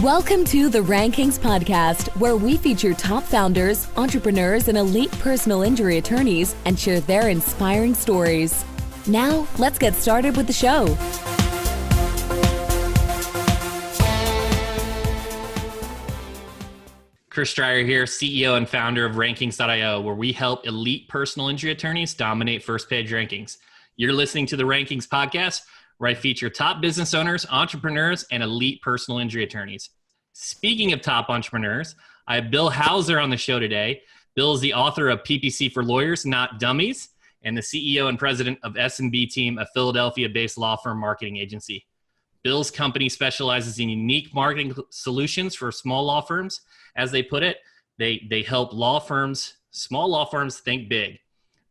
Welcome to the Rankings Podcast, where we feature top founders, entrepreneurs, and elite personal injury attorneys and share their inspiring stories. Now, let's get started with the show. Chris Stryer here, CEO and founder of Rankings.io, where we help elite personal injury attorneys dominate first page rankings. You're listening to the Rankings Podcast, where I feature top business owners, entrepreneurs, and elite personal injury attorneys. Speaking of top entrepreneurs, I have Bill Hauser on the show today. Bill is the author of PPC for Lawyers, Not Dummies, and the CEO and president of SMB Team, a Philadelphia-based law firm marketing agency. Bill's company specializes in unique marketing solutions for small law firms. As they put it, they help small law firms think big.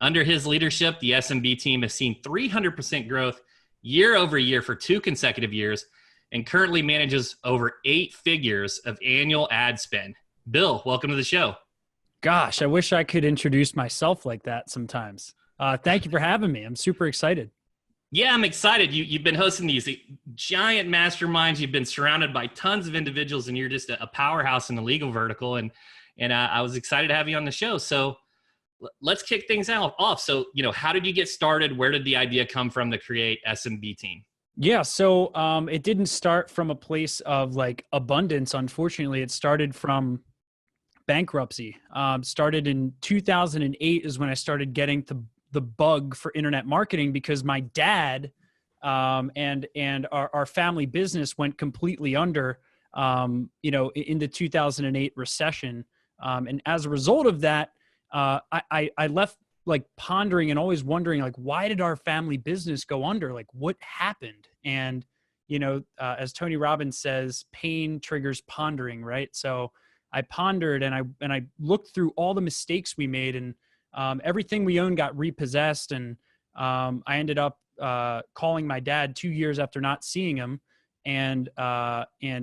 Under his leadership, the SMB team has seen 300% growth year over year for 2 consecutive years and currently manages over 8 figures of annual ad spend. Bill, welcome to the show. Gosh, I wish I could introduce myself like that sometimes. Thank you for having me. I'm super excited. Yeah, I'm excited. You've been hosting these giant masterminds. You've been surrounded by tons of individuals, and you're just a powerhouse in the legal vertical. And I was excited to have you on the show. So let's kick things off. So, how did you get started? Where did the idea come from to create SMB Team? Yeah, so it didn't start from a place of like abundance. Unfortunately, it started from bankruptcy. Started in 2008 is when I started getting the bug for internet marketing, because my dad and our family business went completely under, in the 2008 recession. And as a result of that, I left like pondering and always wondering, like, why did our family business go under? Like, what happened? And, as Tony Robbins says, pain triggers pondering, right? So I pondered and I looked through all the mistakes we made, and everything we owned got repossessed. And I ended up calling my dad 2 years after not seeing him. And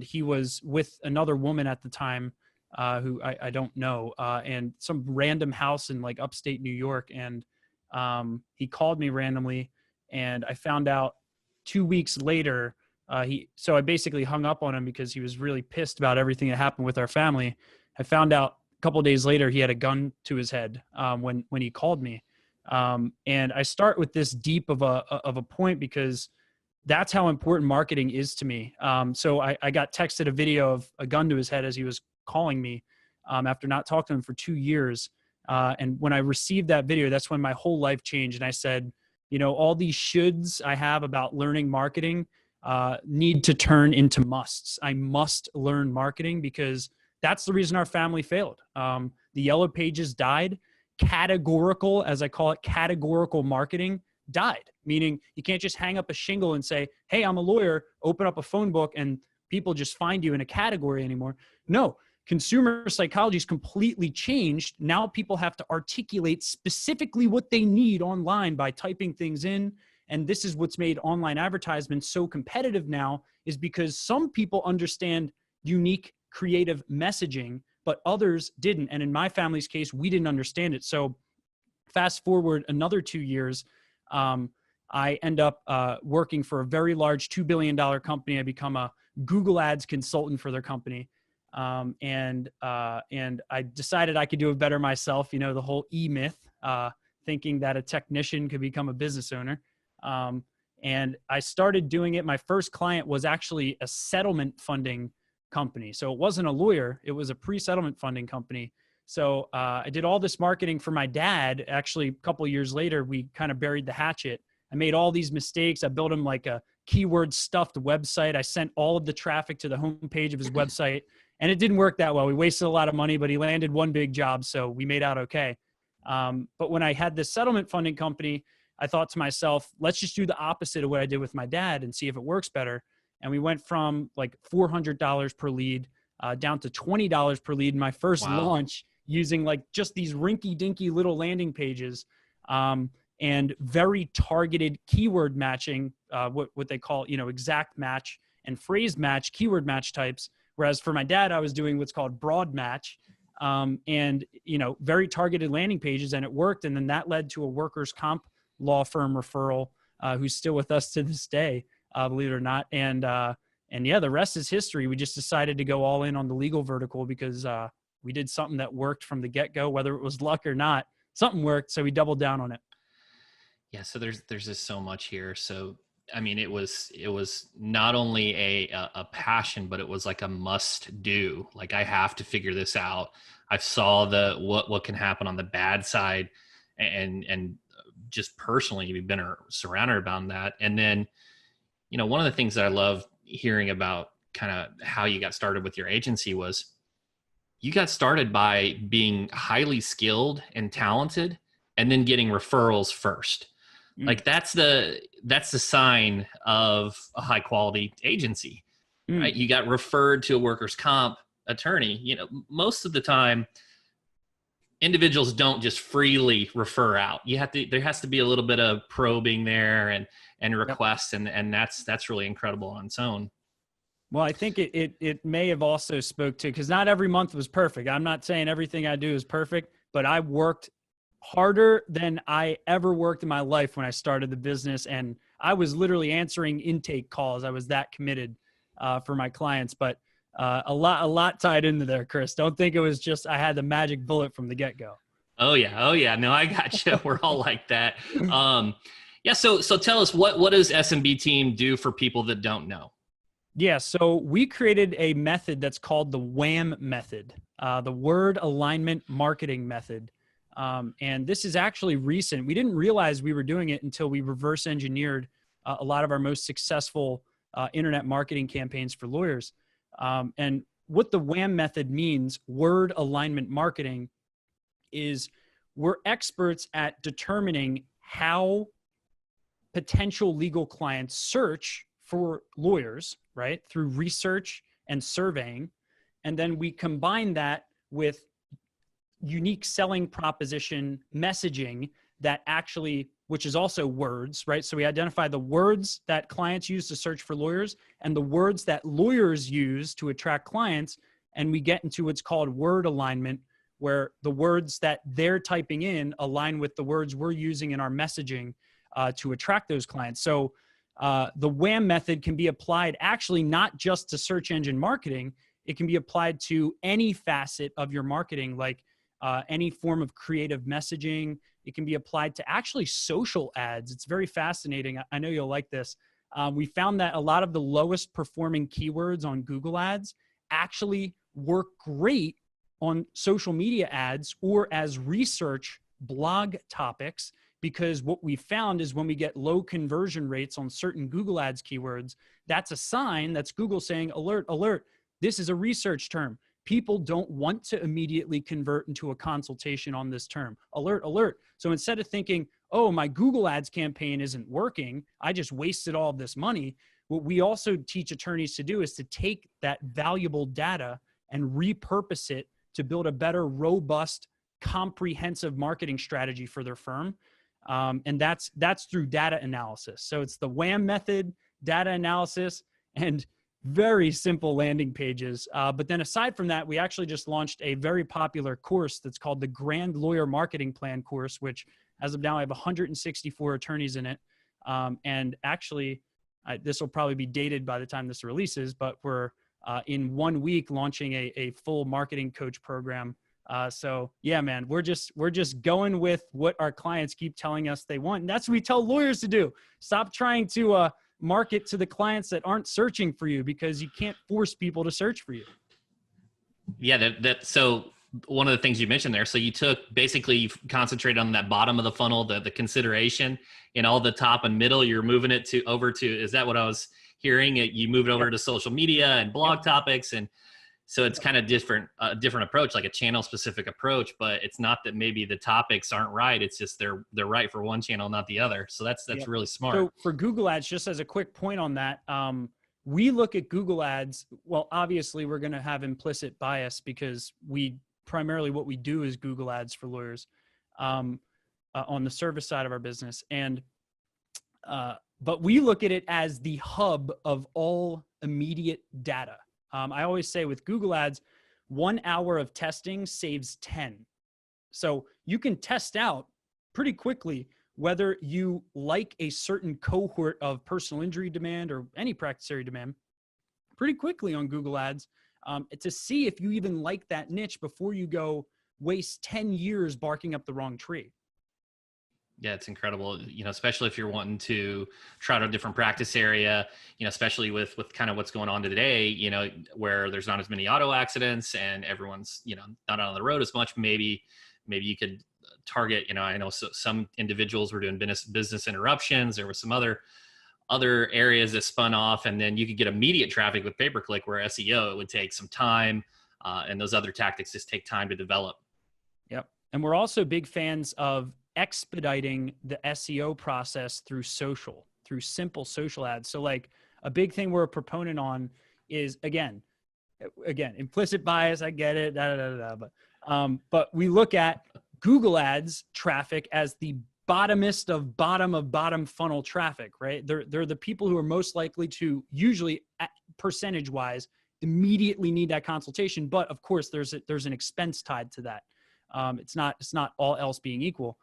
he was with another woman at the time, who I don't know, and some random house in like upstate New York. And he called me randomly, and I found out 2 weeks later, so I basically hung up on him because he was really pissed about everything that happened with our family. I found out a couple of days later, he had a gun to his head when he called me. And I start with this deep of a point because that's how important marketing is to me. So I got texted a video of a gun to his head as he was calling me after not talking to him for 2 years. And when I received that video, that's when my whole life changed. And I said, all these shoulds I have about learning marketing need to turn into musts. I must learn marketing because that's the reason our family failed. The yellow pages died. Categorical, as I call it, categorical marketing died, meaning you can't just hang up a shingle and say, hey, I'm a lawyer, open up a phone book, and people just find you in a category anymore. No, consumer psychology is completely changed. Now people have to articulate specifically what they need online by typing things in. And this is what's made online advertisements so competitive now, is because some people understand unique creative messaging, but others didn't. And in my family's case, we didn't understand it. So fast forward another 2 years, I end up working for a very large $2 billion company. I become a Google Ads consultant for their company. And I decided I could do it better myself, the whole myth, thinking that a technician could become a business owner. And I started doing it. My first client was actually a settlement funding company. So it wasn't a lawyer, it was a pre-settlement funding company. So I did all this marketing for my dad. Actually, a couple of years later, we kind of buried the hatchet. I made all these mistakes. I built him like a keyword stuffed website. I sent all of the traffic to the homepage of his website, and it didn't work that well. We wasted a lot of money, but he landed one big job, so we made out okay. But when I had this settlement funding company, I thought to myself, let's just do the opposite of what I did with my dad and see if it works better. And we went from like $400 per lead down to $20 per lead in my first launch, using like just these rinky-dinky little landing pages and very targeted keyword matching, what they call, exact match and phrase match, keyword match types. Whereas for my dad, I was doing what's called broad match and, very targeted landing pages, and it worked. And then that led to a workers' comp law firm referral who's still with us to this day, believe it or not. And And yeah, the rest is history. We just decided to go all in on the legal vertical because we did something that worked from the get-go, whether it was luck or not. Something worked, so we doubled down on it. Yeah, so there's just so much here. So I mean, it was not only a passion, but it was like a must do. Like, I have to figure this out. I saw what can happen on the bad side, and just personally, we've been surrounded around that. And then, one of the things that I love hearing about kind of how you got started with your agency was you got started by being highly skilled and talented, and then getting referrals first. Like, that's the sign of a high quality agency, right? You got referred to a workers' comp attorney. Most of the time individuals don't just freely refer out. There has to be a little bit of probing there and requests. Yep. And that's really incredible on its own. Well, I think it may have also spoke to, because not every month was perfect. I'm not saying everything I do is perfect, but I worked harder than I ever worked in my life when I started the business. And I was literally answering intake calls. I was that committed for my clients, but a lot tied into there, Chris. Don't think it was just, I had the magic bullet from the get-go. Oh yeah. No, I got you. We're all like that. Yeah. So tell us, what does SMB team do for people that don't know? Yeah. So we created a method that's called the WHAM method, the Word Alignment Marketing Method. And this is actually recent. We didn't realize we were doing it until we reverse engineered a lot of our most successful internet marketing campaigns for lawyers. And what the WHAM method means, word alignment marketing, is we're experts at determining how potential legal clients search for lawyers, right? Through research and surveying. And then we combine that with unique selling proposition messaging that actually, which is also words, right? So we identify the words that clients use to search for lawyers and the words that lawyers use to attract clients. And we get into what's called word alignment, where the words that they're typing in align with the words we're using in our messaging to attract those clients. So the WHAM method can be applied actually not just to search engine marketing. It can be applied to any facet of your marketing, like any form of creative messaging. It can be applied to actually social ads. It's very fascinating. I know you'll like this. We found that a lot of the lowest performing keywords on Google ads actually work great on social media ads or as research blog topics, because what we found is when we get low conversion rates on certain Google ads keywords, that's a sign that's Google saying, alert, alert, this is a research term. People don't want to immediately convert into a consultation on this term. Alert, alert. So instead of thinking, oh, my Google ads campaign isn't working, I just wasted all of this money, what we also teach attorneys to do is to take that valuable data and repurpose it to build a better, robust, comprehensive marketing strategy for their firm. And that's through data analysis. So it's the WHAM method, data analysis, and very simple landing pages. But then aside from that, we actually just launched a very popular course that's called the Grand Lawyer Marketing Plan course, which as of now, I have 164 attorneys in it. And actually, this will probably be dated by the time this releases, but we're in 1 week launching a full marketing coach program. So yeah, man, we're just going with what our clients keep telling us they want. And that's what we tell lawyers to do. Stop trying to market to the clients that aren't searching for you, because you can't force people to search for you. Yeah, so one of the things you mentioned there, so you've concentrated on that bottom of the funnel, the consideration, and all the top and middle, you're moving it over to, is that what I was hearing? You moved over to social media and blog topics. And so it's kind of different approach, like a channel specific approach, but it's not that maybe the topics aren't right. It's just they're right for one channel, not the other. So that's really smart. So for Google ads, just as a quick point on that, we look at Google ads. Well, obviously we're going to have implicit bias because primarily what we do is Google ads for lawyers on the service side of our business. But we look at it as the hub of all immediate data. I always say with Google ads, 1 hour of testing saves 10. So you can test out pretty quickly whether you like a certain cohort of personal injury demand or any practice area demand. pretty quickly on Google Ads to see if you even like that niche before you go waste 10 years barking up the wrong tree. Yeah, it's incredible, especially if you're wanting to try out a different practice area, especially with kind of what's going on today, where there's not as many auto accidents and everyone's, not on the road as much. Maybe you could target, I know some individuals were doing business interruptions. There were some other areas that spun off, and then you could get immediate traffic with pay-per-click, where SEO, it would take some time, and those other tactics just take time to develop. Yep. And we're also big fans of expediting the SEO process through simple social ads. So like a big thing we're a proponent on is, again, implicit bias. I get it, but we look at Google Ads traffic as the bottomest of bottom funnel traffic, right? They're the people who are most likely to, usually percentage wise, immediately need that consultation. But of course, there's an expense tied to that. It's not all else being equal.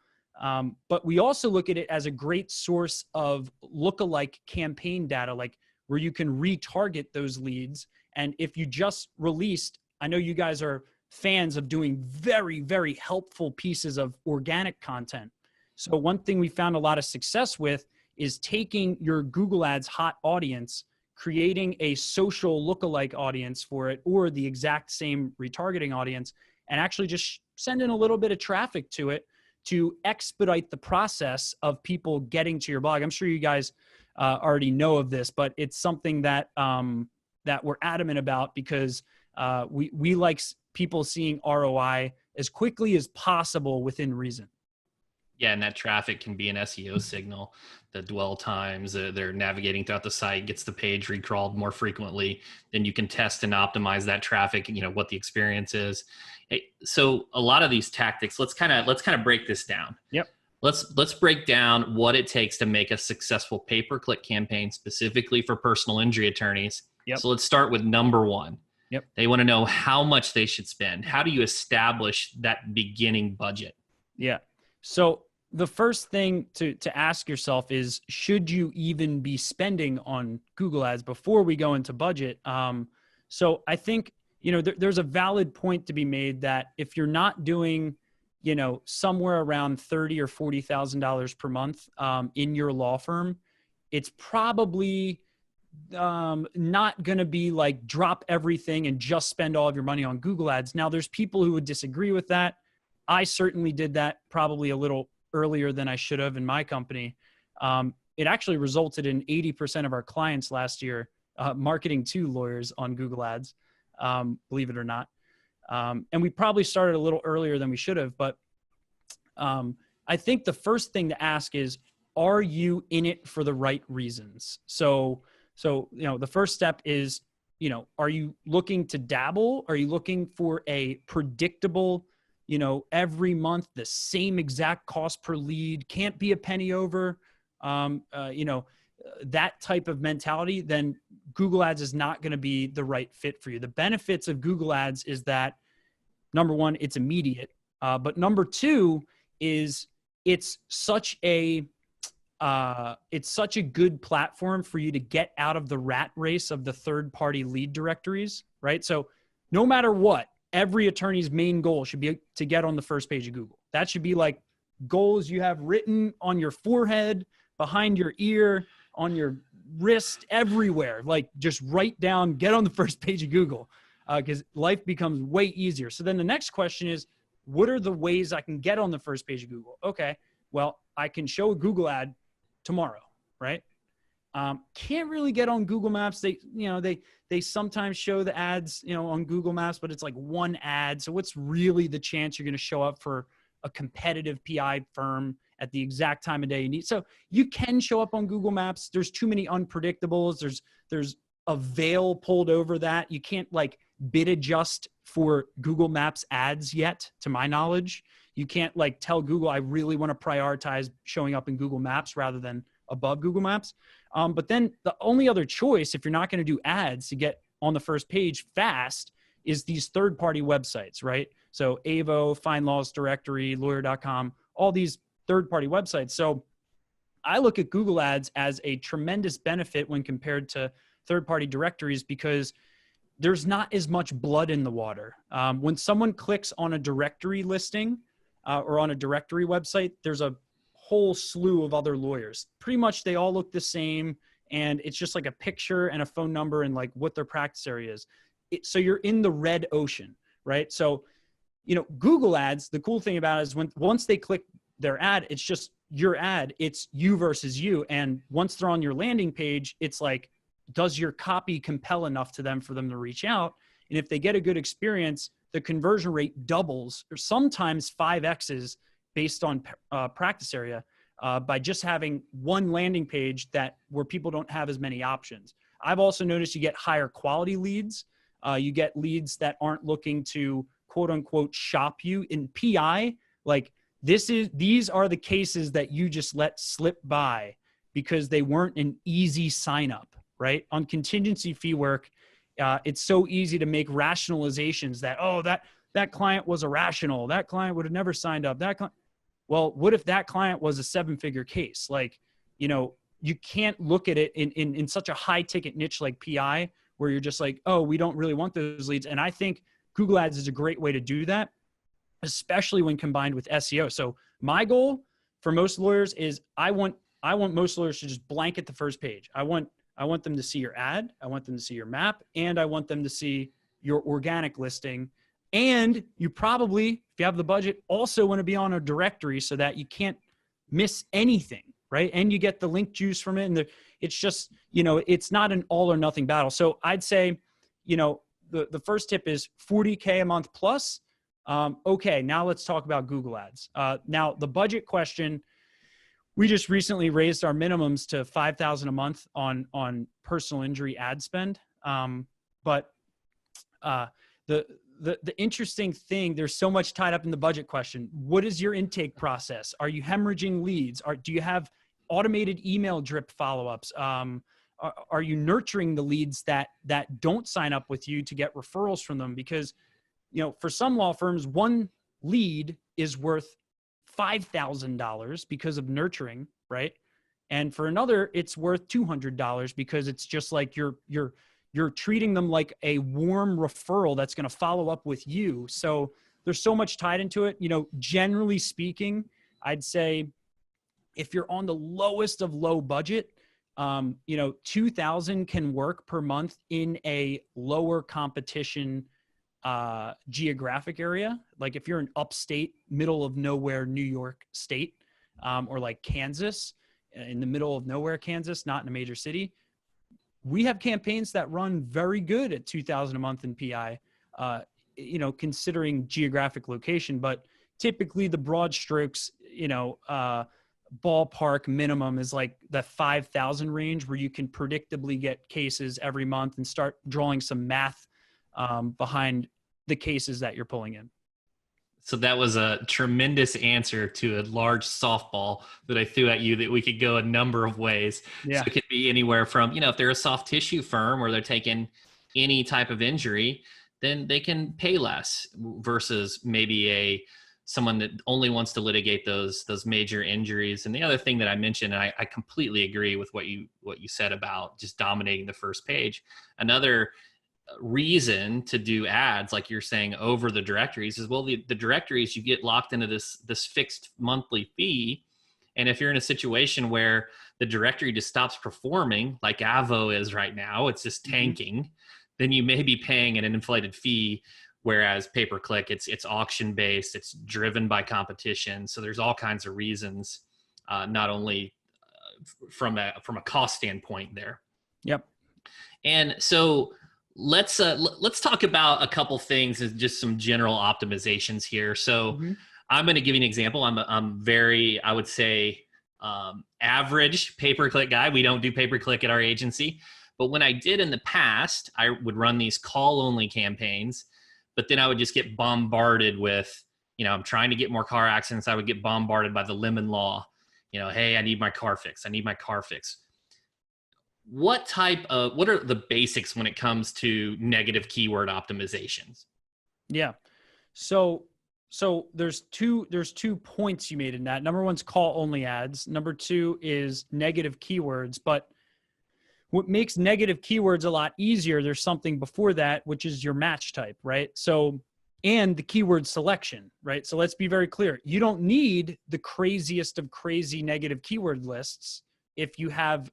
But we also look at it as a great source of lookalike campaign data, like where you can retarget those leads. And if you just released, I know you guys are fans of doing very, very helpful pieces of organic content. So one thing we found a lot of success with is taking your Google Ads hot audience, creating a social lookalike audience for it, or the exact same retargeting audience, and actually just sending a little bit of traffic to it to expedite the process of people getting to your blog. I'm sure you guys already know of this, but it's something that that we're adamant about, because we like people seeing ROI as quickly as possible within reason. Yeah, and that traffic can be an SEO signal. The dwell times, they're navigating throughout the site, gets the page recrawled more frequently. Then you can test and optimize that traffic, what the experience is. So a lot of these tactics, let's kind of break this down. Yep. Let's break down what it takes to make a successful pay-per-click campaign specifically for personal injury attorneys. Yep. So let's start with number one. Yep. They want to know how much they should spend. How do you establish that beginning budget? Yeah. So the first thing to ask yourself is, should you even be spending on Google Ads before we go into budget? So I think, there's a valid point to be made that if you're not doing, somewhere around $30,000 or $40,000 per month in your law firm, it's probably not going to be like drop everything and just spend all of your money on Google Ads. Now, there's people who would disagree with that. I certainly did that probably a little earlier than I should have in my company. It actually resulted in 80% of our clients last year marketing to lawyers on Google Ads, believe it or not. And we probably started a little earlier than we should have. But I think the first thing to ask is, are you in it for the right reasons? So the first step is, are you looking to dabble? Are you looking for a predictable, every month, the same exact cost per lead, can't be a penny over, that type of mentality, then Google Ads is not going to be the right fit for you. The benefits of Google Ads is that, number one, it's immediate. But number two is it's such a good platform for you to get out of the rat race of the third-party lead directories, right? So no matter what, every attorney's main goal should be to get on the first page of Google. That should be like goals you have written on your forehead, behind your ear, on your wrist, everywhere. Like just write down, get on the first page of Google, because life becomes way easier. So then the next question is, what are the ways I can get on the first page of Google? Okay, well, I can show a Google ad tomorrow, right? Can't really get on Google Maps. They sometimes show the ads, on Google Maps, but it's like one ad. So what's really the chance you're going to show up for a competitive PI firm at the exact time of day you need? So you can show up on Google Maps. There's too many unpredictables. There's a veil pulled over that. You can't like bid adjust for Google Maps ads yet, to my knowledge. You can't like tell Google, I really want to prioritize showing up in Google Maps rather than above Google Maps. But then the only other choice, if you're not going to do ads to get on the first page fast, is these third-party websites, right? So Avo, Find Laws Directory, Lawyer.com, all these third-party websites. So I look at Google Ads as a tremendous benefit when compared to third-party directories because there's not as much blood in the water. When someone clicks on a directory listing or on a directory website, there's a whole slew of other lawyers. Pretty much they all look the same, and it's just like a picture and a phone number and like what their practice area is. So you're in the red ocean, right? So, Google Ads, the cool thing about it is once they click their ad, it's just your ad, it's you versus you. And once they're on your landing page, it's like, does your copy compel enough to them for them to reach out? And if they get a good experience, the conversion rate doubles or sometimes 5X's based on practice area by just having one landing page where people don't have as many options. I've also noticed you get higher quality leads. You get leads that aren't looking to quote unquote shop you in PI. Like these are the cases that you just let slip by because they weren't an easy sign up, right? On contingency fee work, it's so easy to make rationalizations that that client was irrational. That client would have never signed up. Well, what if that client was a 7-figure case? Like, you can't look at it in such a high ticket niche like PI where you're just like, oh, we don't really want those leads. And I think Google Ads is a great way to do that, especially when combined with SEO. So my goal for most lawyers is I want most lawyers to just blanket the first page. I want them to see your ad. I want them to see your map, and I want them to see your organic listing. And you probably, if you have the budget, also want to be on a directory so that you can't miss anything, right? And you get the link juice from it. And it's just, it's not an all or nothing battle. So I'd say, the first tip is $40K a month plus. Okay, now let's talk about Google Ads. Now the budget question, we just recently raised our minimums to $5,000 a month on personal injury ad spend. But the interesting thing, there's so much tied up in the budget question. What is your intake process? Are you hemorrhaging leads? Do you have automated email drip follow-ups? Are you nurturing the leads that don't sign up with you to get referrals from them? Because, for some law firms, one lead is worth $5,000 because of nurturing, right? And for another, it's worth $200 because it's just like you're treating them like a warm referral that's going to follow up with you. So there's so much tied into it. Generally speaking, I'd say if you're on the lowest of low budget, 2,000 can work per month in a lower competition geographic area. Like if you're in upstate, middle of nowhere, New York state, or like Kansas, in the middle of nowhere, Kansas, not in a major city, we have campaigns that run very good at 2,000 a month in PI, considering geographic location, but typically the broad strokes, ballpark minimum is like the 5,000 range where you can predictably get cases every month and start drawing some math behind the cases that you're pulling in. So that was a tremendous answer to a large softball that I threw at you that we could go a number of ways. Yeah. So it could be anywhere from, if they're a soft tissue firm or they're taking any type of injury, then they can pay less versus maybe someone that only wants to litigate those major injuries. And the other thing that I mentioned, and I completely agree with what you said about just dominating the first page. Another reason to do ads, like you're saying, over the directories is, well, the directories, you get locked into this fixed monthly fee. And if you're in a situation where the directory just stops performing, like Avo is right now, it's just tanking, then you may be paying an inflated fee. Whereas pay-per-click, it's auction based, it's driven by competition. So there's all kinds of reasons, not only from a cost standpoint there. Yep. And so let's talk about a couple things and just some general optimizations here. So I'm going to give you an example. I'm very, I would say, average pay-per-click guy. We don't do pay-per-click at our agency, but when I did in the past, I would run these call-only campaigns. But then I would just get bombarded with, I'm trying to get more car accidents. I would get bombarded by the lemon law. Hey, I need my car fixed. I need my car fixed. What are the basics when it comes to negative keyword optimizations? Yeah. So So there's two points you made in that. Number one's call only ads. Number two is negative keywords. But what makes negative keywords a lot easier, there's something before that, which is your match type, right? So, and the keyword selection, right? So let's be very clear. You don't need the craziest of crazy negative keyword lists if you have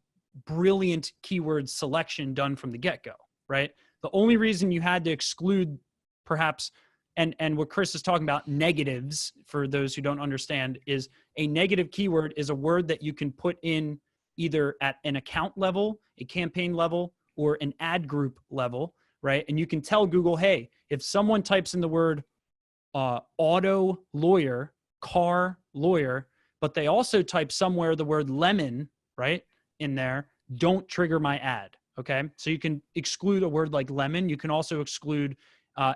brilliant keyword selection done from the get-go, right? The only reason you had to exclude perhaps, and what Chris is talking about, negatives, for those who don't understand, is a negative keyword is a word that you can put in either at an account level, a campaign level, or an ad group level, right? And you can tell Google, hey, if someone types in the word auto lawyer, car lawyer, but they also type somewhere the word lemon, right, in there, don't trigger my ad, okay? So you can exclude a word like lemon. You can also exclude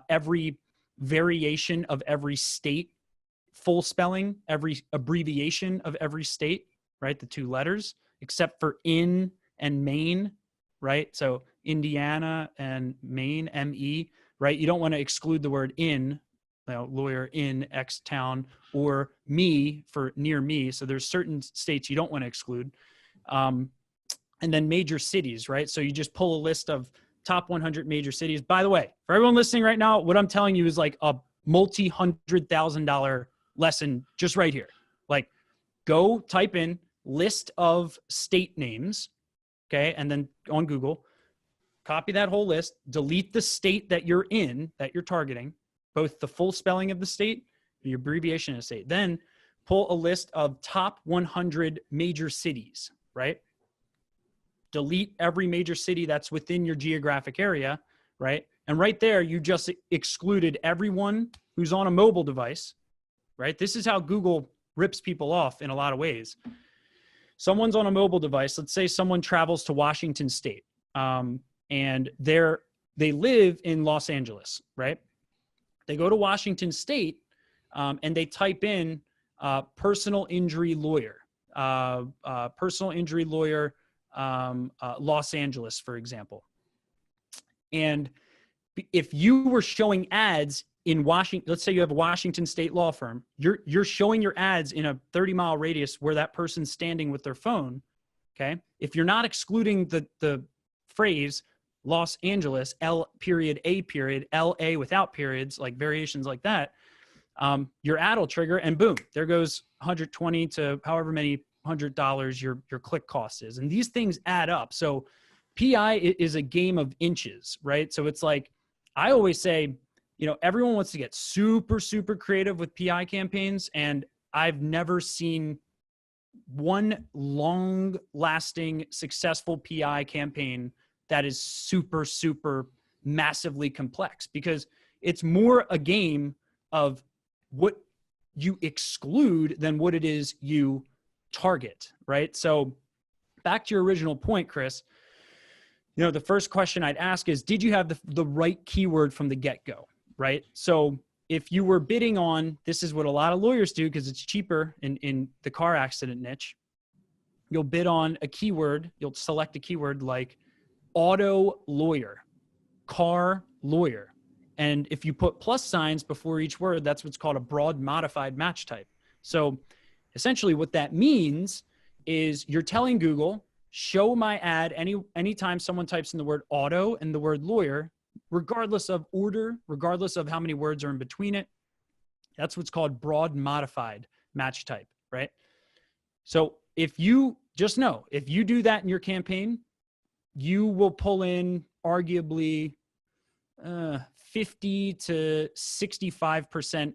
every variation of every state, full spelling, every abbreviation of every state, right? The two letters, except for in and Maine, right? So Indiana and Maine, ME, right? You don't want to exclude the word in, lawyer in X town, or me for near me. So there's certain states you don't want to exclude. And then major cities, right? So you just pull a list of top 100 major cities. By the way, for everyone listening right now, what I'm telling you is like a multi-$100,000 lesson just right here. Like, go type in list of state names, okay? And then on Google, copy that whole list, delete the state that you're in, that you're targeting, both the full spelling of the state, the abbreviation of the state. Then pull a list of top 100 major cities, right? Delete every major city that's within your geographic area, right? And right there, you just excluded everyone who's on a mobile device, right? This is how Google rips people off in a lot of ways. Someone's on a mobile device. Let's say someone travels to Washington State, and they live in Los Angeles, right? They go to Washington State, and they type in personal injury lawyer, Los Angeles, for example. And if you were showing ads in Washington, let's say you have a Washington State law firm, you're showing your ads in a 30-mile radius where that person's standing with their phone, okay? If you're not excluding the phrase Los Angeles, L period, A period, LA without periods, like variations like that, your ad will trigger, and boom, there goes 120 to however many $100 your click cost is. And these things add up. So PI is a game of inches, right? So it's like, I always say, everyone wants to get super, super creative with PI campaigns. And I've never seen one long lasting successful PI campaign that is super, super massively complex, because it's more a game of what you exclude than what it is you target, right? So back to your original point, Chris, the first question I'd ask is, did you have the right keyword from the get-go, right? So if you were bidding on, this is what a lot of lawyers do because it's cheaper in the car accident niche, you'll bid on a keyword, you'll select a keyword like auto lawyer, car lawyer. And if you put plus signs before each word, that's what's called a broad modified match type. So essentially what that means is you're telling Google, show my ad anytime someone types in the word auto and the word lawyer, regardless of order, regardless of how many words are in between it. That's what's called broad modified match type, right? So if you just know, if you do that in your campaign, you will pull in arguably 50 to 65%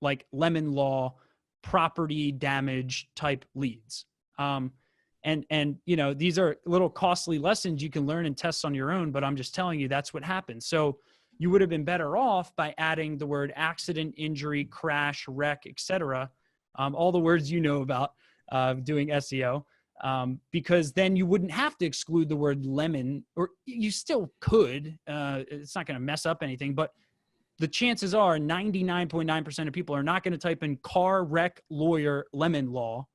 like lemon law property damage type leads. And these are little costly lessons you can learn and test on your own, but I'm just telling you that's what happens. So you would have been better off by adding the word accident, injury, crash, wreck, etc. All the words you know about doing SEO, because then you wouldn't have to exclude the word lemon, or you still could. It's not going to mess up anything, but the chances are 99.9% of people are not going to type in car wreck lawyer lemon law.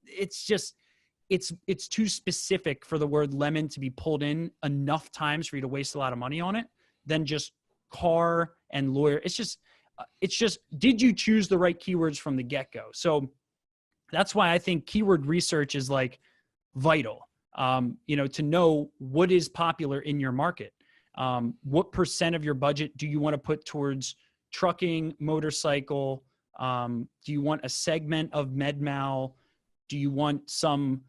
It's just, it's too specific for the word lemon to be pulled in enough times for you to waste a lot of money on it than just car and lawyer. It's just it's just, did you choose the right keywords from the get-go? So that's why I think keyword research is like vital, to know what is popular in your market. What % of your budget do you want to put towards trucking, motorcycle? Do you want a segment of med mal? Do you want some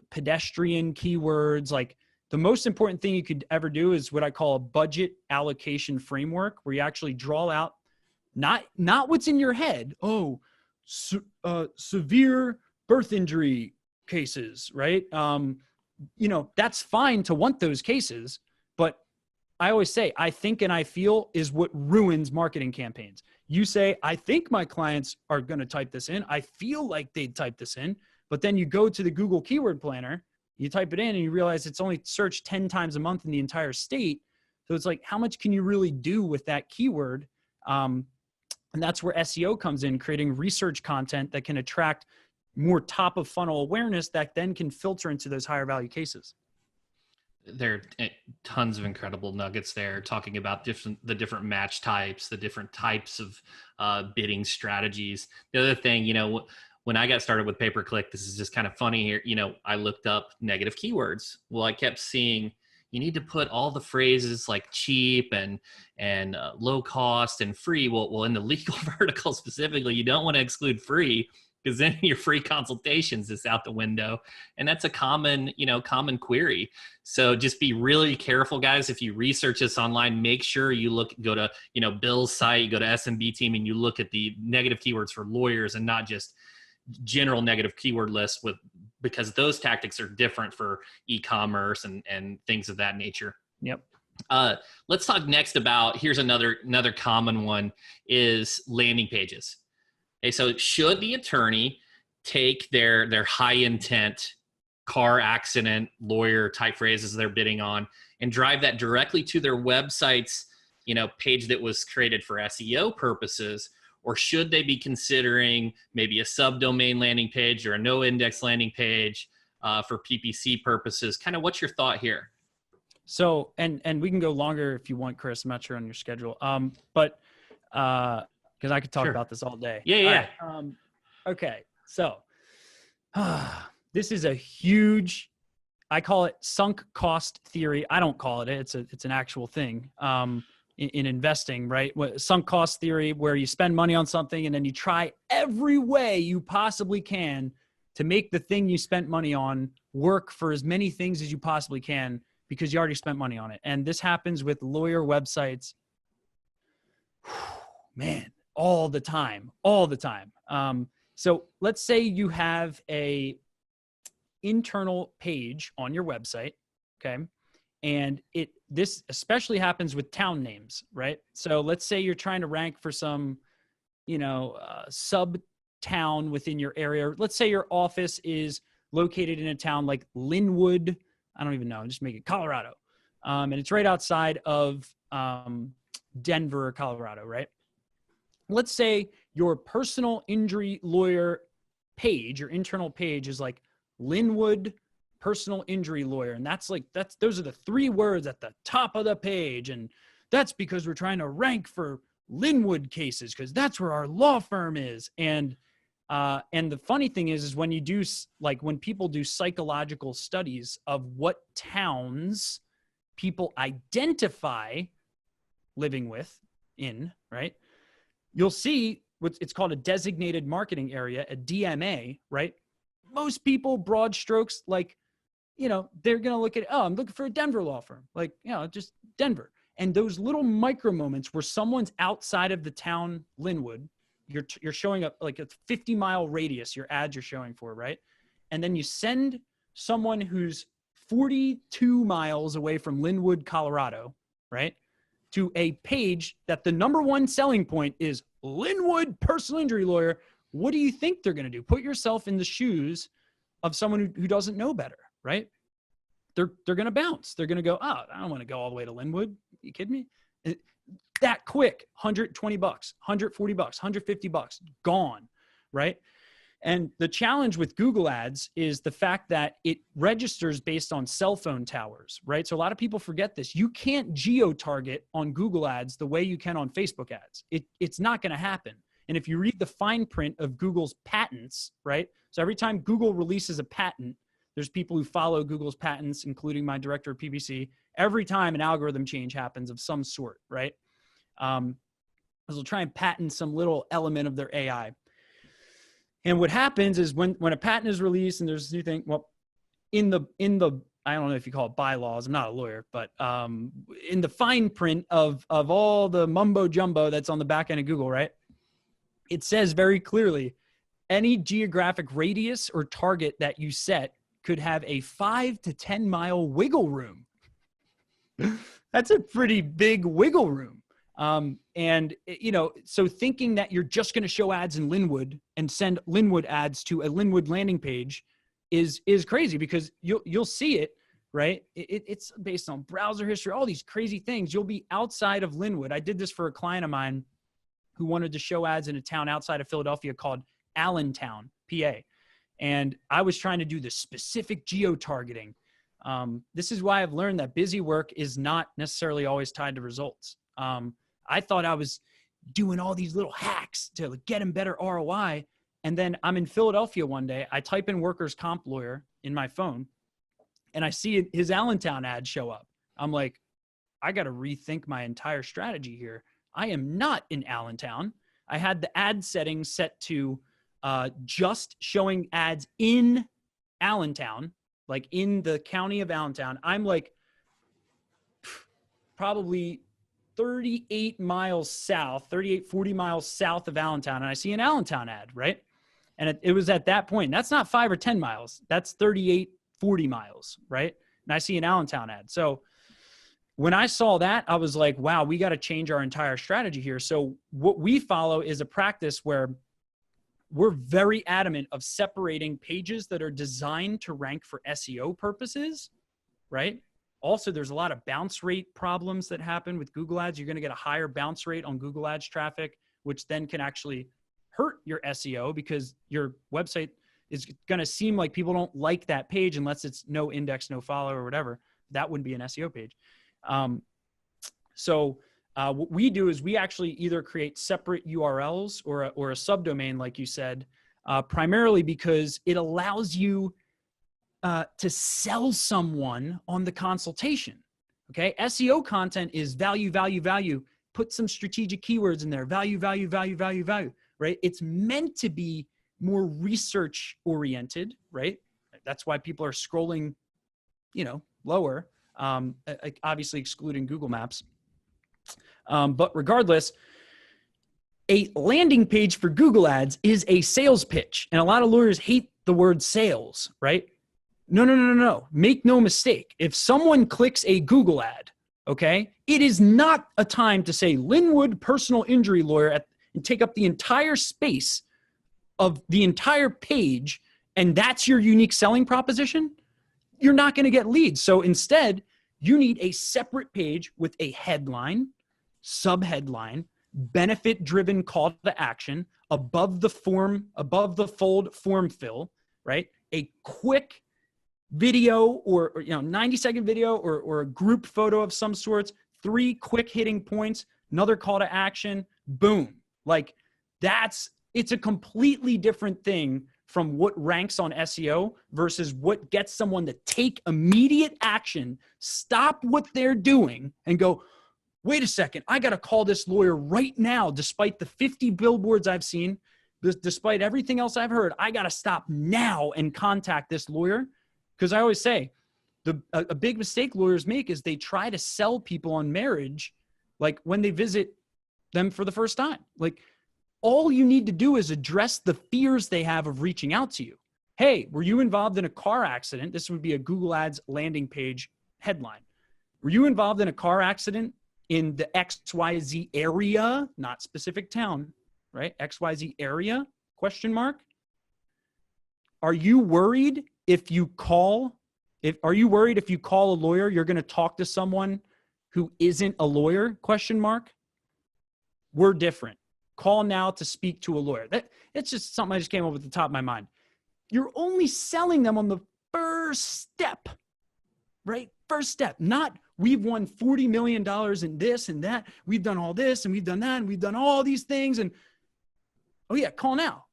pedestrian keywords? Like, the most important thing you could ever do is what I call a budget allocation framework, where you actually draw out not what's in your head. Oh, severe birth injury cases, right? That's fine to want those cases, but I always say, I think and I feel is what ruins marketing campaigns. You say, I think my clients are going to type this in. I feel like they'd type this in, but then you go to the Google Keyword Planner, you type it in and you realize it's only searched 10 times a month in the entire state. So it's like, how much can you really do with that keyword? And that's where SEO comes in, creating research content that can attract more top of funnel awareness that then can filter into those higher value cases. There are tons of incredible nuggets there, talking about the different match types, the different types of bidding strategies. The other thing, when I got started with pay-per-click, this is just kind of funny here. I looked up negative keywords. Well, I kept seeing you need to put all the phrases like cheap and low cost and free. Well, in the legal vertical specifically, you don't want to exclude free, because then your free consultations is out the window. And that's a common query. So just be really careful, guys. If you research this online, make sure you go to, Bill's site, you go to SMB team, and you look at the negative keywords for lawyers and not just general negative keyword lists, because those tactics are different for e-commerce and things of that nature. Yep. Let's talk next about, here's another common one, is landing pages. Okay, so should the attorney take their high intent car accident lawyer type phrases they're bidding on and drive that directly to their website's page that was created for SEO purposes? Or should they be considering maybe a subdomain landing page or a no index landing page for PPC purposes? Kind of what's your thought here? So, and we can go longer if you want, Chris. I'm not sure on your schedule. But because I could talk about this all day. Yeah. All right. Okay. So this is a huge, I call it sunk cost theory. I don't call it. It's an actual thing. In investing, right? Sunk cost theory, where you spend money on something and then you try every way you possibly can to make the thing you spent money on work for as many things as you possibly can, because you already spent money on it. And this happens with lawyer websites, man, all the time. So let's say you have a internal page on your website, okay? And this especially happens with town names, right? So let's say you're trying to rank for some, sub town within your area. Let's say your office is located in a town like Linwood. I don't even know. Just make it Colorado. And it's right outside of Denver, Colorado, right? Let's say your personal injury lawyer page, your internal page, is like Linwood personal injury lawyer. And those are the 3 words at the top of the page. And that's because we're trying to rank for Linwood cases, because that's where our law firm is. And the funny thing is when you do, when people do psychological studies of what towns people identify living in, right? You'll see it's called a designated marketing area, a DMA, right? Most people, broad strokes, they're going to look at, I'm looking for a Denver law firm, just Denver. And those little micro moments where someone's outside of the town Linwood, you're showing up like a 50-mile radius, your ads you're showing for, right? And then you send someone who's 42 miles away from Linwood, Colorado, right, to a page that the number 1 selling point is Linwood personal injury lawyer. What do you think they're going to do? Put yourself in the shoes of someone who doesn't know better, right? They're going to bounce. They're going to go, I don't want to go all the way to Linwood. You kidding me? That quick, $120, $140, $150, gone, right? And the challenge with Google Ads is the fact that it registers based on cell phone towers, right? So a lot of people forget this. You can't geo-target on Google Ads the way you can on Facebook ads. It's not going to happen. And if you read the fine print of Google's patents, right? So every time Google releases a patent, there's people who follow Google's patents, including my director of PPC. Every time an algorithm change happens of some sort, right? They'll try and patent some little element of their AI. And what happens is when a patent is released and there's a new thing, well, in the I don't know if you call it bylaws, I'm not a lawyer, but in the fine print of all the mumbo jumbo that's on the back end of Google, right? It says very clearly, any geographic radius or target that you set could have a 5 to 10 mile wiggle room. That's a pretty big wiggle room. And you know, so thinking that you're just going to show ads in Linwood and send Linwood ads to a Linwood landing page is crazy, because you'll see it, right? It's based on browser history, all these crazy things. You'll be outside of Linwood. I did this for a client of mine who wanted to show ads in a town outside of Philadelphia called Allentown, PA. And I was trying to do the specific geo-targeting. This is why I've learned that busy work is not necessarily always tied to results. I thought I was doing all these little hacks to get him better ROI. And then I'm in Philadelphia one day. I type in workers' comp lawyer in my phone and I see his Allentown ad show up. I'm like, I got to rethink my entire strategy here. I am not in Allentown. I had the ad settings set to just showing ads in Allentown, like in the county of Allentown. I'm like probably 38 miles south, 38, 40 miles south of Allentown. And I see an Allentown ad, right? And it was at that point, that's not 5 or 10 miles. That's 38, 40 miles, right? And I see an Allentown ad. So when I saw that, I was like, wow, we got to change our entire strategy here. So what we follow is a practice where we're very adamant of separating pages that are designed to rank for SEO purposes, right? Also, there's a lot of bounce rate problems that happen with Google Ads. You're going to get a higher bounce rate on Google Ads traffic, which then can actually hurt your SEO because your website is going to seem like people don't like that page unless it's no index, no follow or whatever. That wouldn't be an SEO page. What we do is we actually either create separate URLs or a subdomain, like you said, primarily because it allows you to sell someone on the consultation. Okay. SEO content is value, value, value. Put some strategic keywords in there. Value, value, value, value, value, right? It's meant to be more research oriented, right? That's why people are scrolling, lower, obviously excluding Google Maps. But regardless, a landing page for Google Ads is a sales pitch. And a lot of lawyers hate the word sales, right? No. Make no mistake. If someone clicks a Google ad, okay, it is not a time to say Linwood personal injury lawyer and take up the entire space of the entire page, and that's your unique selling proposition. You're not going to get leads. So instead, you need a separate page with a headline, subheadline, benefit-driven call to action, above the fold form fill, right? A quick video or 90-second video or a group photo of some sorts, 3 quick hitting points, another call to action, boom. Like it's a completely different thing from what ranks on SEO versus what gets someone to take immediate action, stop what they're doing and go, wait a second, I got to call this lawyer right now. Despite the 50 billboards I've seen, despite everything else I've heard, I got to stop now and contact this lawyer. Because I always say a big mistake lawyers make is they try to sell people on marriage, like when they visit them for the first time. Like all you need to do is address the fears they have of reaching out to you. Hey, were you involved in a car accident? This would be a Google Ads landing page headline. Were you involved in a car accident in the XYZ area, not specific town, right? XYZ area, question mark. Are you worried if you call a lawyer, you're going to talk to someone who isn't a lawyer, question mark? We're different. call now to speak to a lawyer. It's just something I just came up with at the top of my mind. You're only selling them on the first step, right? First step, not we've won $40 million in this and that. We've done all this and we've done that and we've done all these things. And oh yeah, call now.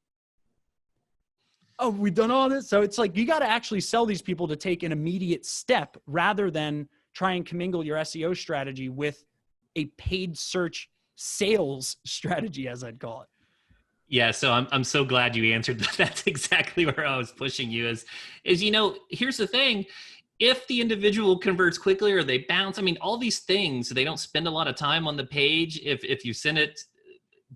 Oh, we've done all this. So it's like, you got to actually sell these people to take an immediate step rather than try and commingle your SEO strategy with a paid search sales strategy, as I'd call it. Yeah, so I'm so glad you answered that. That's exactly where I was pushing you is, here's the thing. If the individual converts quickly or they bounce, I mean, all these things, they don't spend a lot of time on the page. If you send it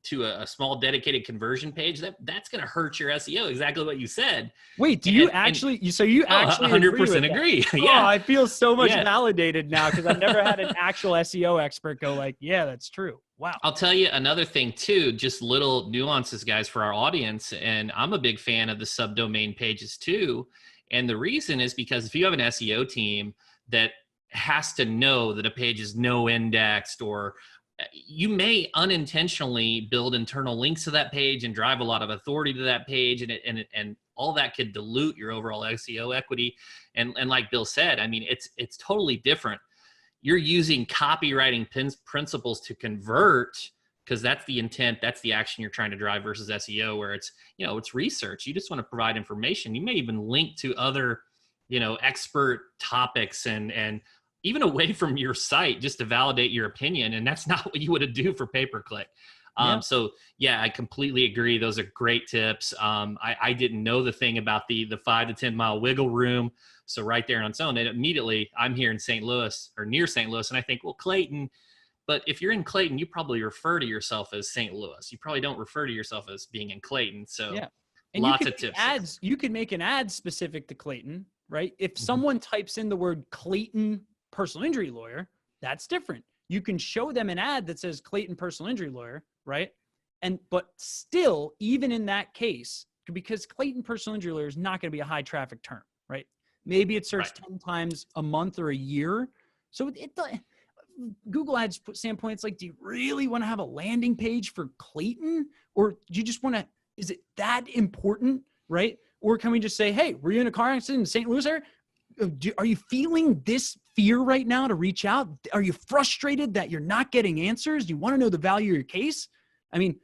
to a small dedicated conversion page, that's going to hurt your SEO. Exactly what you said. Wait, do you actually 100% agree. Yeah. Oh, I feel so much validated now because I've never had an actual SEO expert go like, yeah, that's true. Wow. I'll tell you another thing too, just little nuances, guys, for our audience. And I'm a big fan of the subdomain pages too. And the reason is because if you have an SEO team that has to know that a page is no indexed, or you may unintentionally build internal links to that page and drive a lot of authority to that page, and all that could dilute your overall SEO equity. And like Bill said, I mean, it's totally different. You're using copywriting principles to convert because that's the intent, that's the action you're trying to drive, versus SEO where it's, it's research. You just want to provide information. You may even link to other, expert topics and even away from your site just to validate your opinion. And that's not what you would do for pay-per-click. So yeah, I completely agree. Those are great tips. I didn't know the thing about the 5 to 10 mile wiggle room. So right there on its own, and immediately I'm here in St. Louis or near St. Louis. And I think, well, Clayton, but if you're in Clayton, you probably refer to yourself as St. Louis. You probably don't refer to yourself as being in Clayton. So yeah. And lots of tips. You could make an ad specific to Clayton, right? If someone types in the word Clayton personal injury lawyer, that's different. You can show them an ad that says Clayton personal injury lawyer, right? But still, even in that case, because Clayton personal injury lawyer is not going to be a high traffic term, right? Maybe it's searched 10 times a month or a year. So Google Ads standpoint, it's like, do you really want to have a landing page for Clayton? Or do you just want to, is it that important, right? Or can we just say, hey, were you in a car accident in St. Louis area? Are you feeling this fear right now to reach out? Are you frustrated that you're not getting answers? Do you want to know the value of your case? I mean,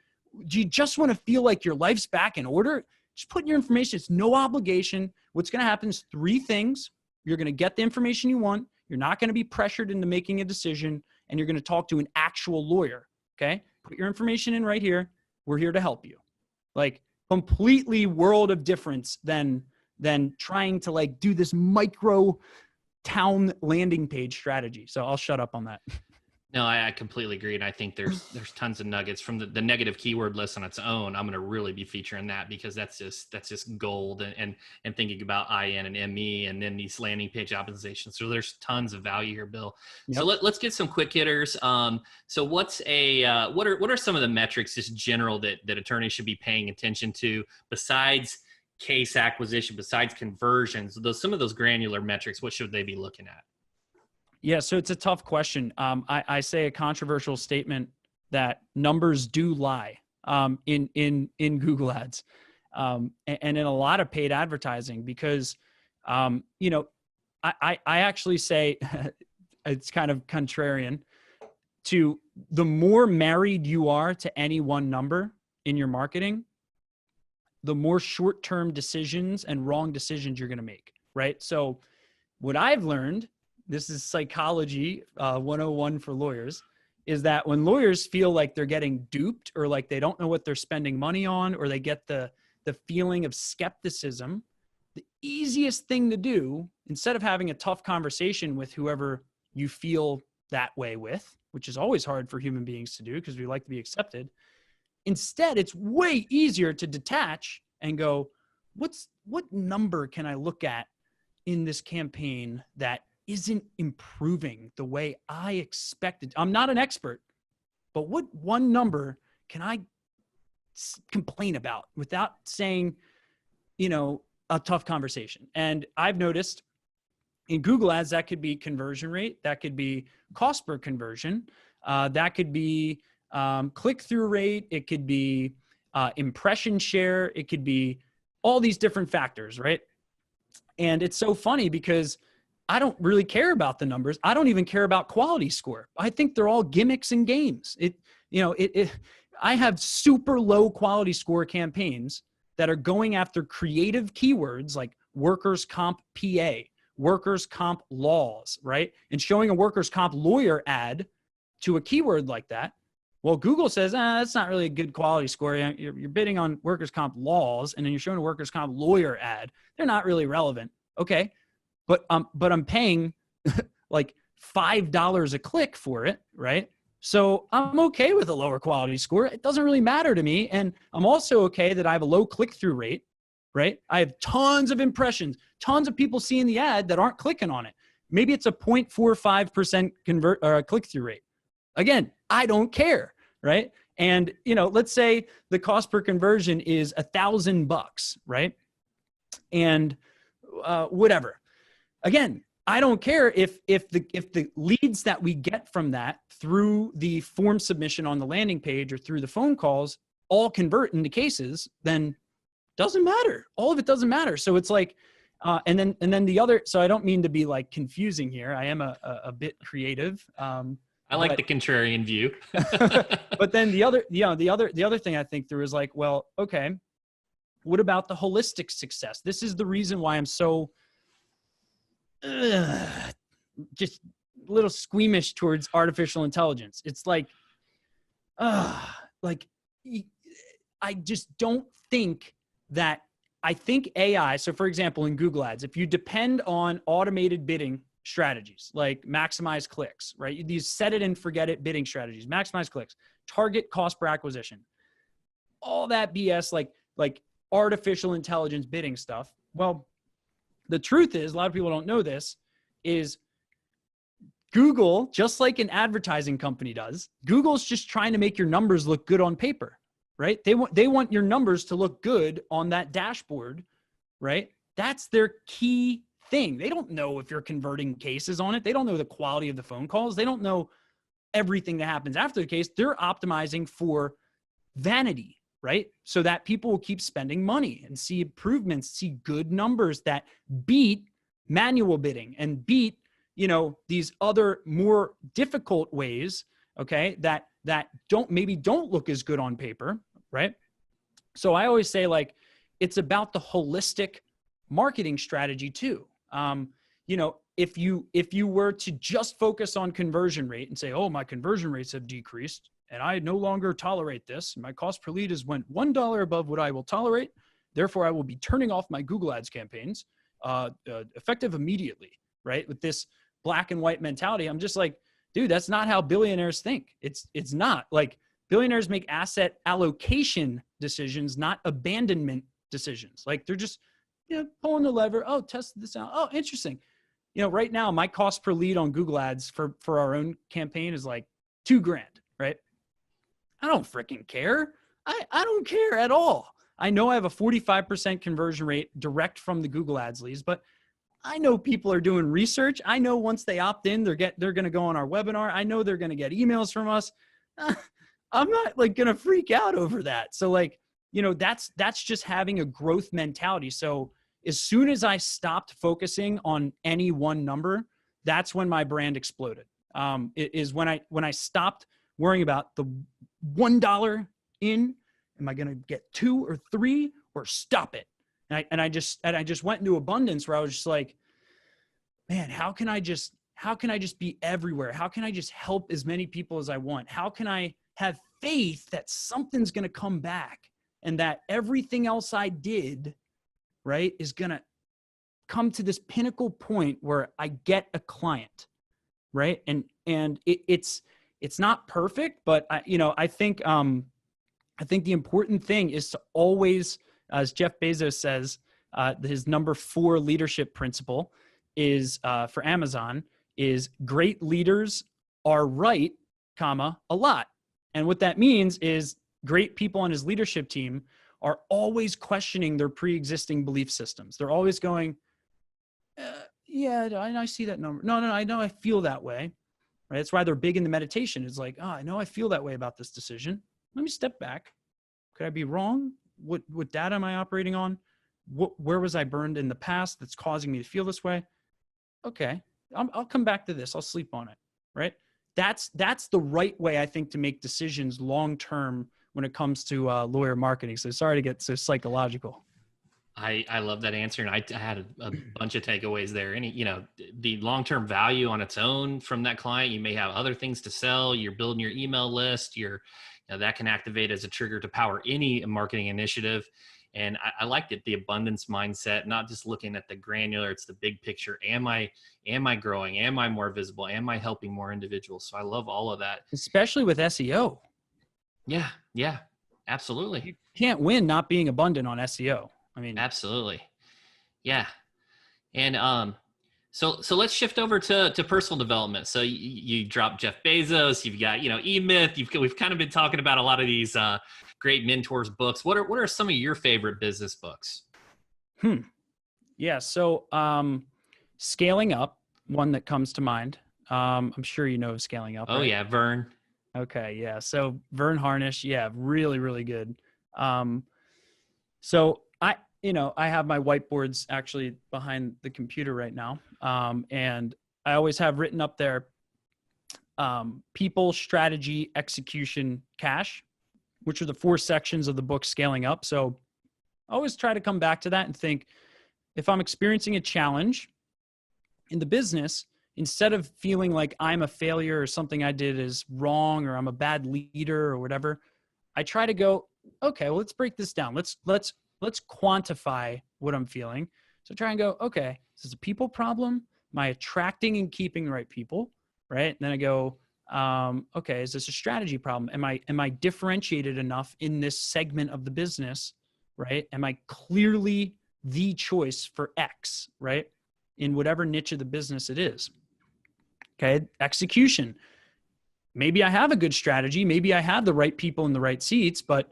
do you just want to feel like your life's back in order? Just put in your information. It's no obligation. What's going to happen is 3 things. You're going to get the information you want. You're not going to be pressured into making a decision, and you're going to talk to an actual lawyer. Okay. Put your information in right here. We're here to help you. Like, completely world of difference than trying to like do this micro town landing page strategy. So I'll shut up on that. No, I completely agree. And I think there's tons of nuggets from the negative keyword list on its own. I'm going to really be featuring that because that's just gold, and thinking about IN and ME and then these landing page optimizations. So there's tons of value here, Bill. Yep. So let's get some quick hitters. So what are some of the metrics just general that attorneys should be paying attention to besides case acquisition, besides conversions, some of those granular metrics? What should they be looking at? Yeah, so it's a tough question. I say a controversial statement that numbers do lie in Google Ads and in a lot of paid advertising because, I actually say it's kind of contrarian to the more married you are to any one number in your marketing, the more short-term decisions and wrong decisions you're going to make, right? So what I've learned, this is psychology 101 for lawyers, is that when lawyers feel like they're getting duped or like they don't know what they're spending money on, or they get the feeling of skepticism, the easiest thing to do, instead of having a tough conversation with whoever you feel that way with, which is always hard for human beings to do because we like to be accepted, instead, it's way easier to detach and go, what number can I look at in this campaign that isn't improving the way I expected? I'm not an expert, but what one number can I complain about without saying, a tough conversation? And I've noticed in Google Ads, that could be conversion rate. That could be cost per conversion. That could be click-through rate. It could be impression share. It could be all these different factors, right? And it's so funny because I don't really care about the numbers. I don't even care about quality score. I think they're all gimmicks and games. I have super low quality score campaigns that are going after creative keywords like workers' comp PA, workers' comp laws, right? And showing a workers' comp lawyer ad to a keyword like that. Well, Google says, that's not really a good quality score. You're bidding on workers' comp laws, and then you're showing a workers' comp lawyer ad. They're not really relevant. Okay. But I'm paying like $5 a click for it, right? So I'm okay with a lower quality score. It doesn't really matter to me. And I'm also okay that I have a low click-through rate, right? I have tons of impressions, tons of people seeing the ad that aren't clicking on it. Maybe it's a 0.45% click-through rate. Again, I don't care, right? And, let's say the cost per conversion is $1,000, right? And whatever. Again, I don't care if the leads that we get from that through the form submission on the landing page or through the phone calls all convert into cases, then doesn't matter. All of it doesn't matter. So it's like, and then the other, so I don't mean to be like confusing here. I am a bit creative. I like the contrarian view. But then the other thing I think through is like, well, okay, what about the holistic success? This is the reason why I'm so just a little squeamish towards artificial intelligence. It's like I just don't think that, I think AI, so for example, in Google Ads, if you depend on automated bidding strategies, like maximize clicks, right? These set it and forget it bidding strategies, maximize clicks, target cost per acquisition, all that BS, like artificial intelligence bidding stuff. Well, the truth is, a lot of people don't know this, is Google, just like an advertising company does, Google's just trying to make your numbers look good on paper, right? They want your numbers to look good on that dashboard, right? That's their key thing. They don't know if you're converting cases on it. They don't know the quality of the phone calls. They don't know everything that happens after the case. They're optimizing for vanity, right? So that people will keep spending money and see improvements, see good numbers that beat manual bidding and beat, these other more difficult ways, okay, that don't look as good on paper, right? So I always say, like, it's about the holistic marketing strategy too. If you were to just focus on conversion rate and say, oh, my conversion rates have decreased and I no longer tolerate this, my cost per lead has went $1 above what I will tolerate, therefore I will be turning off my Google Ads campaigns, effective immediately, right? With this black and white mentality, I'm just like, dude, that's not how billionaires think. It's not. Like, billionaires make asset allocation decisions, not abandonment decisions. Like, they're just, pulling the lever. Oh, test this out. Oh, interesting. Right now my cost per lead on Google Ads for our own campaign is like $2,000, right? I don't freaking care. I don't care at all. I know I have a 45% conversion rate direct from the Google Ads leads, but I know people are doing research. I know once they opt in, they're going to go on our webinar. I know they're going to get emails from us. I'm not like going to freak out over that. So like, that's just having a growth mentality. So as soon as I stopped focusing on any one number, that's when my brand exploded. It is when I stopped worrying about the $1 in, am I going to get 2 or 3 or stop it? And I just went into abundance where I was just like, man, how can I just be everywhere? How can I just help as many people as I want? How can I have faith that something's going to come back and that everything else I did, right, is going to come to this pinnacle point where I get a client, right? And it's not perfect, but I think the important thing is to always, as Jeff Bezos says, his number 4 leadership principle is for Amazon is great leaders are right, a lot. And what that means is great people on his leadership team are always questioning their pre-existing belief systems. They're always going, yeah, I see that number. No, I know I feel that way, right? That's why they're big in the meditation. It's like, oh, I know I feel that way about this decision. Let me step back. Could I be wrong? What data am I operating on? Where was I burned in the past that's causing me to feel this way? Okay, I'll come back to this. I'll sleep on it, right? That's the right way, I think, to make decisions long-term when it comes to lawyer marketing. So sorry to get so psychological. I love that answer. And I had a bunch of takeaways there. The long-term value on its own from that client, you may have other things to sell. You're building your email list. That can activate as a trigger to power any marketing initiative. And I liked it, the abundance mindset, not just looking at the granular, it's the big picture. Am I growing? Am I more visible? Am I helping more individuals? So I love all of that. Especially with SEO. Yeah, absolutely. You can't win not being abundant on SEO. I mean, absolutely. Yeah. And so let's shift over to personal development. So you dropped Jeff Bezos, you've got, E-Myth, we've kind of been talking about a lot of these great mentors books. What are some of your favorite business books? Yeah. So Scaling Up, one that comes to mind. I'm sure you know of Scaling Up. Oh, right? Yeah. Vern. Okay. Yeah. So Vern Harnish. Yeah. Really, really good. So I have my whiteboards actually behind the computer right now. And I always have written up there, people, strategy, execution, cash, which are the 4 sections of the book Scaling Up. So I always try to come back to that and think, if I'm experiencing a challenge in the business, instead of feeling like I'm a failure or something I did is wrong or I'm a bad leader or whatever, I try to go, okay, well, let's break this down. Let's quantify what I'm feeling. So try and go, okay, is this a people problem? Am I attracting and keeping the right people? Right. And then I go, okay, is this a strategy problem? Am I differentiated enough in this segment of the business? Right. Am I clearly the choice for X, right? In whatever niche of the business it is. Okay. Execution. Maybe I have a good strategy. Maybe I have the right people in the right seats, but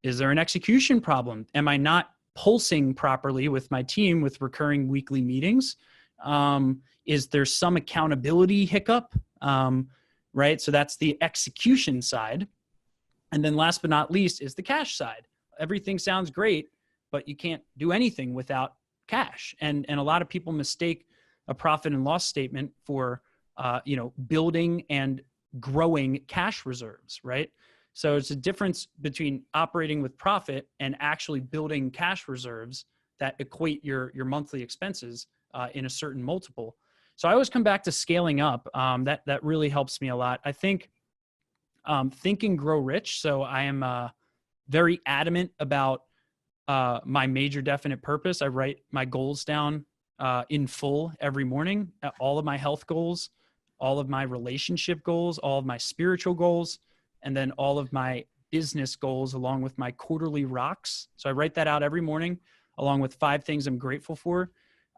is there an execution problem? Am I not pulsing properly with my team with recurring weekly meetings? Is there some accountability hiccup? Right? So that's the execution side. And then last but not least is the cash side. Everything sounds great, but you can't do anything without cash. And a lot of people mistake a profit and loss statement for, building and growing cash reserves, right? So it's a difference between operating with profit and actually building cash reserves that equate your monthly expenses in a certain multiple. So I always come back to Scaling Up. That really helps me a lot. I think Think and Grow Rich. So I am very adamant about my major definite purpose. I write my goals down in full every morning, all of my health goals, all of my relationship goals, all of my spiritual goals, and then all of my business goals along with my quarterly rocks. So I write that out every morning along with 5 things I'm grateful for.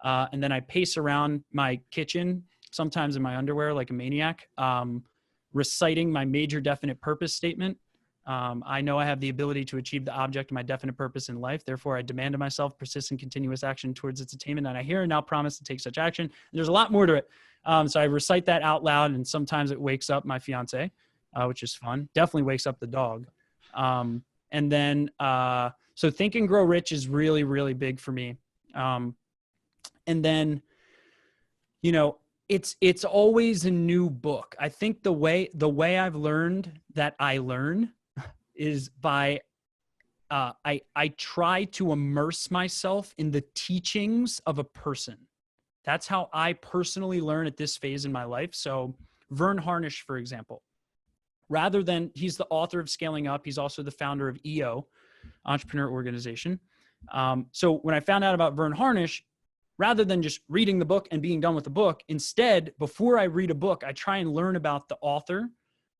And then I pace around my kitchen, sometimes in my underwear like a maniac, reciting my major definite purpose statement. I know I have the ability to achieve the object of my definite purpose in life. Therefore, I demand of myself persistent, continuous action towards its attainment. And I here and now promise to take such action. And there's a lot more to it. So I recite that out loud, and sometimes it wakes up my fiance, which is fun. Definitely wakes up the dog. And then, so Think and Grow Rich is really, really big for me. And then, it's always a new book. I think the way I've learned that I learn is by, I try to immerse myself in the teachings of a person. That's how I personally learn at this phase in my life. So Vern Harnish, for example, he's the author of Scaling Up. He's also the founder of EO, Entrepreneur Organization. So when I found out about Vern Harnish, rather than just reading the book and being done with the book, instead, before I read a book, I try and learn about the author,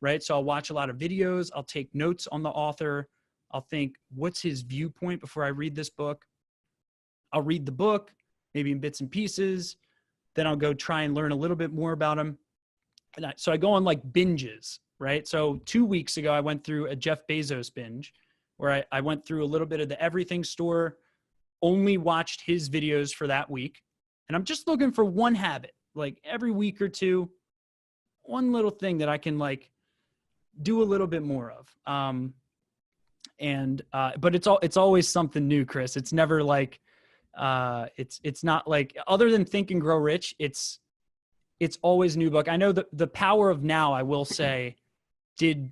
right? So I'll watch a lot of videos. I'll take notes on the author. I'll think, what's his viewpoint before I read this book? I'll read the book, maybe in bits and pieces. Then I'll go try and learn a little bit more about him. So I go on like binges, right? So 2 weeks ago, I went through a Jeff Bezos binge where I went through a little bit of the Everything Store, only watched his videos for that week. And I'm just looking for one habit, like every week or two, one little thing that I can like do a little bit more of. But it's always something new, Chris. It's never like, it's not like, other than Think and Grow Rich, it's always new book. I know the Power of Now, I will say, did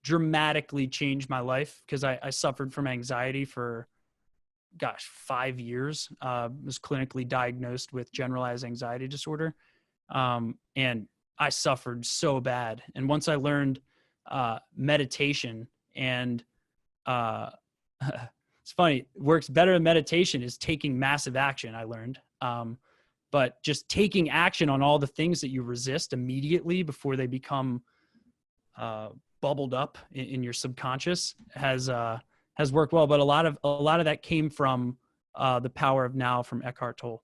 dramatically change my life, because I suffered from anxiety for 5 years. Was clinically diagnosed with generalized anxiety disorder. And I suffered so bad. And once I learned meditation, and it's funny, works better than meditation is taking massive action, I learned. But just taking action on all the things that you resist immediately before they become bubbled up in your subconscious has worked well. But a lot of that came from The Power of Now from Eckhart Tolle.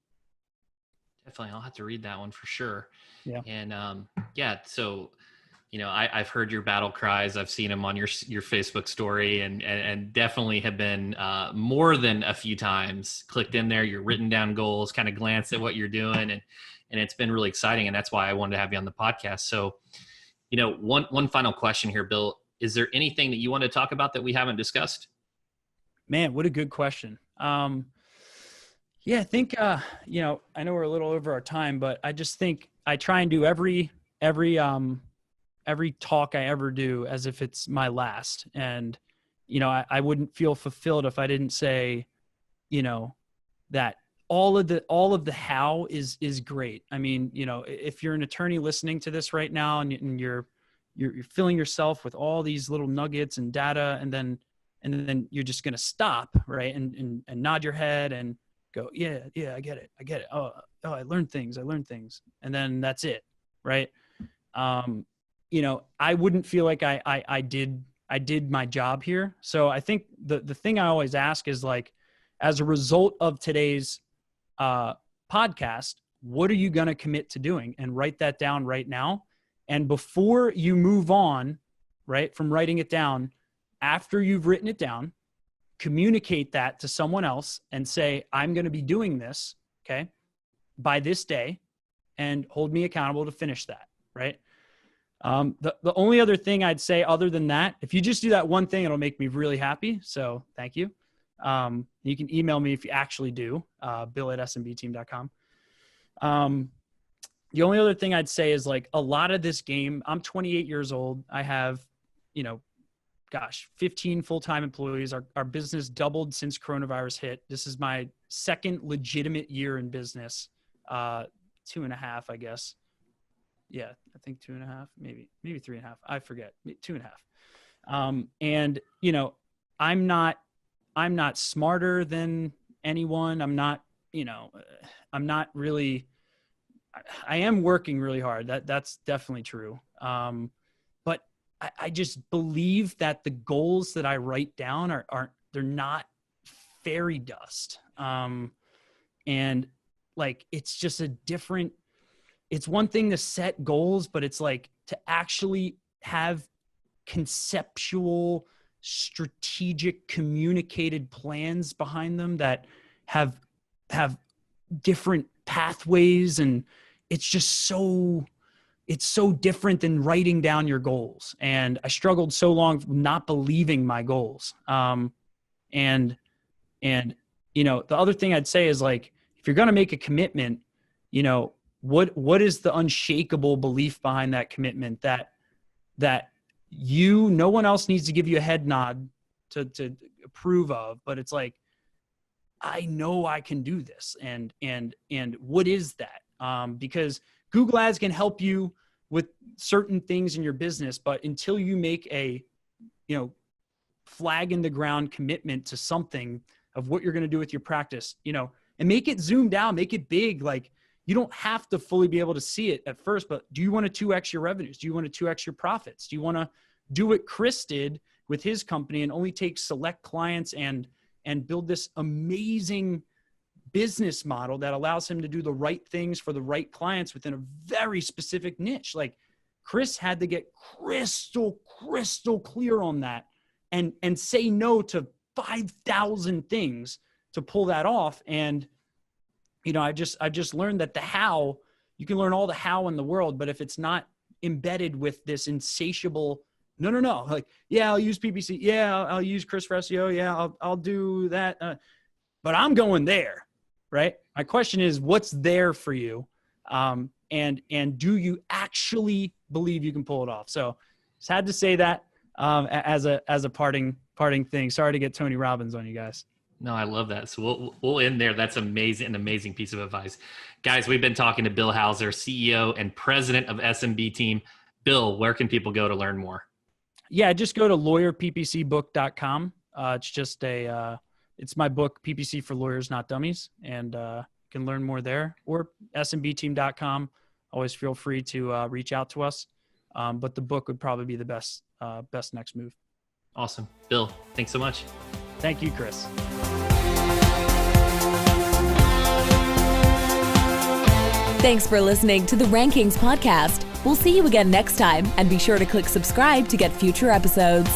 Definitely. I'll have to read that one for sure. Yeah. And so, I've heard your battle cries. I've seen them on your Facebook story, and definitely have been more than a few times clicked in there, your written down goals, kind of glanced at what you're doing. And it's been really exciting. And that's why I wanted to have you on the podcast. So, one final question here, Bill, is there anything that you want to talk about that we haven't discussed? Man, what a good question. Yeah, I think, I know we're a little over our time, but I just think I try and do every talk I ever do as if it's my last. And, I wouldn't feel fulfilled if I didn't say, that all of the how is great. I mean, if you're an attorney listening to this right now and you're filling yourself with all these little nuggets and data, and then you're just going to stop, right. And nod your head and go, yeah, I get it. Oh, I learned things. And then that's it. Right. I wouldn't feel like I did my job here. So I think the thing I always ask is, like, as a result of today's podcast, what are you going to commit to doing? And write that down right now. And before you move on, right, from writing it down, after you've written it down, communicate that to someone else and say, I'm going to be doing this, okay, by this day, and hold me accountable to finish that, right? The only other thing I'd say other than that, if you just do that one thing, it'll make me really happy. So thank you. You can email me if you actually do, bill@smbteam.com. The only other thing I'd say is, like, a lot of this game, I'm 28 years old. I have, 15 full-time employees. Our business doubled since coronavirus hit. This is my second legitimate year in business, 2.5, I guess. Yeah, I think 2.5, maybe 3.5. I forget, 2.5. And I'm not smarter than anyone. I'm not really, I am working really hard. That's definitely true. But I just believe that the goals that I write down they're not fairy dust. And, like, it's just it's one thing to set goals, but it's like to actually have conceptual, strategic, communicated plans behind them that have different pathways. And it's just it's so different than writing down your goals. And I struggled so long not believing my goals. The other thing I'd say is, like, if you're going to make a commitment, what is the unshakable belief behind that commitment that no one else needs to give you a head nod to approve of, but it's like, I know I can do this. And what is that? Because Google Ads can help you with certain things in your business, but until you make a, flag in the ground commitment to something of what you're going to do with your practice, and make it zoomed out, make it big. Like, you don't have to fully be able to see it at first, but do you want to 2x your revenues? Do you want to 2x your profits? Do you want to do what Chris did with his company and only take select clients and build this amazing business model that allows him to do the right things for the right clients within a very specific niche? Like, Chris had to get crystal clear on that and say no to 5,000 things to pull that off. And, I've just learned that the how You can learn all the how in the world, but if it's not embedded with this insatiable, no, like, yeah, I'll use PPC. Yeah, I'll use Chris for SEO. Yeah, I'll do that. But I'm going there, right? My question is, what's there for you? And do you actually believe you can pull it off? So just had to say that as a parting thing. Sorry to get Tony Robbins on you guys. No, I love that. So we'll end there. That's amazing, an amazing piece of advice. Guys, we've been talking to Bill Hauser, CEO and president of SMB team. Bill, where can people go to learn more? Yeah, just go to lawyerppcbook.com. It's just it's my book, PPC for Lawyers, Not Dummies. And you can learn more there, or smbteam.com. Always feel free to reach out to us. But the book would probably be the best next move. Awesome. Bill, thanks so much. Thank you, Chris. Thanks for listening to the Rankings Podcast. We'll see you again next time, and be sure to click subscribe to get future episodes.